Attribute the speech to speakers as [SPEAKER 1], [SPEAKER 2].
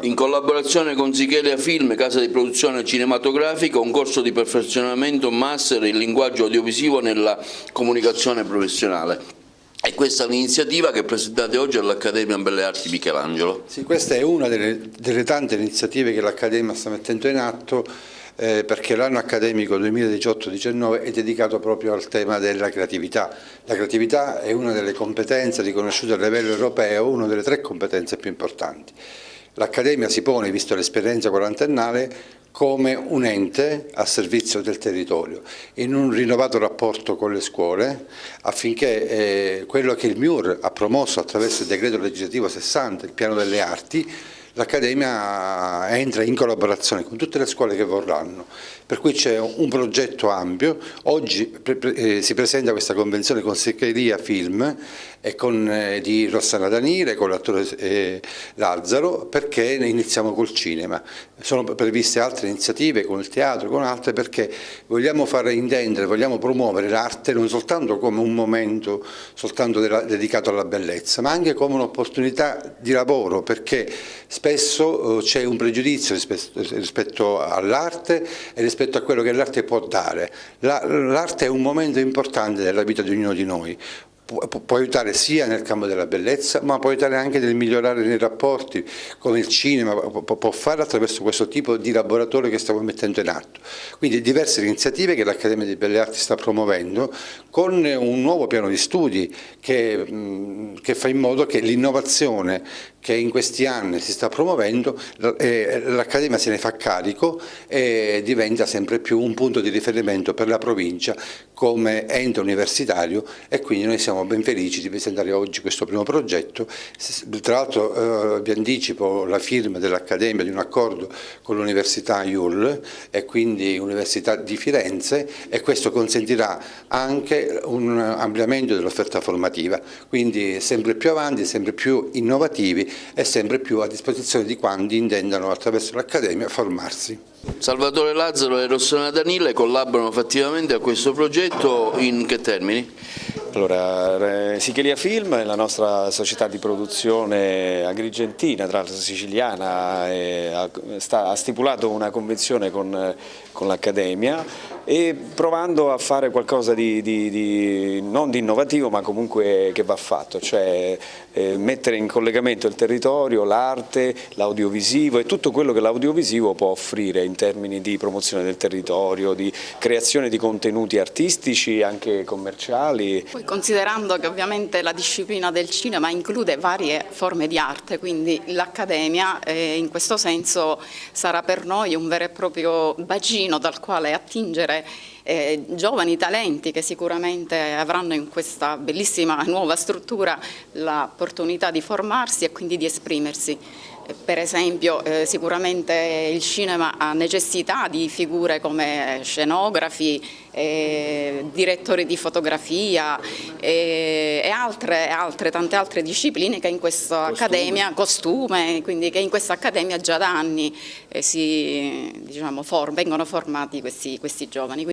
[SPEAKER 1] In collaborazione con Sichelia Film, casa di produzione cinematografica, un corso di perfezionamento master in linguaggio audiovisivo nella comunicazione professionale. E questa è un'iniziativa che presentate oggi all'Accademia Belle Arti Michelangelo.
[SPEAKER 2] Sì, questa è una delle tante iniziative che l'Accademia sta mettendo in atto perché l'anno accademico 2018-19 è dedicato proprio al tema della creatività. La creatività è una delle competenze riconosciute a livello europeo, una delle 3 competenze più importanti. L'Accademia si pone, visto l'esperienza quarantennale, come un ente a servizio del territorio, in un rinnovato rapporto con le scuole, affinché quello che il MIUR ha promosso attraverso il decreto legislativo 60, il piano delle arti, l'Accademia entra in collaborazione con tutte le scuole che vorranno, per cui c'è un progetto ampio. Oggi si presenta questa convenzione con Sichelia Film e di Rossana Danile, con l'attore Lazzaro, perché iniziamo col cinema. Sono previste altre iniziative con il teatro, con altre, perché vogliamo far intendere, vogliamo promuovere l'arte non soltanto come un momento soltanto dedicato alla bellezza, ma anche come un'opportunità di lavoro, perché spesso c'è un pregiudizio rispetto all'arte e rispetto a quello che l'arte può dare. L'arte è un momento importante della vita di ognuno di noi. Può aiutare sia nel campo della bellezza, ma può aiutare anche nel migliorare nei rapporti, come il cinema può fare attraverso questo tipo di laboratorio che stiamo mettendo in atto. Quindi diverse iniziative che l'Accademia di Belle Arti sta promuovendo, con un nuovo piano di studi che fa in modo che l'innovazione che in questi anni si sta promuovendo, l'Accademia se ne fa carico e diventa sempre più un punto di riferimento per la provincia come ente universitario, e quindi noi siamo ben felici di presentare oggi questo primo progetto. Tra l'altro vi anticipo la firma dell'Accademia di un accordo con l'Università IUL e quindi Università di Firenze, e questo consentirà anche un ampliamento dell'offerta formativa, quindi sempre più avanti, sempre più innovativi e sempre più a disposizione di quanti intendano attraverso l'Accademia formarsi.
[SPEAKER 1] Salvatore Lazzaro e Rossana Danile collaborano fattivamente a questo progetto in che termini?
[SPEAKER 3] Allora, Sichelia Film è la nostra società di produzione agrigentina, tra l'altro siciliana, ha stipulato una convenzione con l'Accademia, e provando a fare qualcosa non di innovativo, ma comunque che va fatto, cioè mettere in collegamento il territorio, l'arte, l'audiovisivo e tutto quello che l'audiovisivo può offrire in termini di promozione del territorio, di creazione di contenuti artistici anche commerciali.
[SPEAKER 4] Poi, considerando che ovviamente la disciplina del cinema include varie forme di arte, quindi l'Accademia in questo senso sarà per noi un vero e proprio bacino dal quale attingere giovani talenti che sicuramente avranno in questa bellissima nuova struttura l'opportunità di formarsi e quindi di esprimersi. Per esempio sicuramente il cinema ha necessità di figure come scenografi, direttori di fotografia e tante altre discipline che in questa Accademia, costume, quindi che in questa Accademia già da anni vengono formati questi giovani.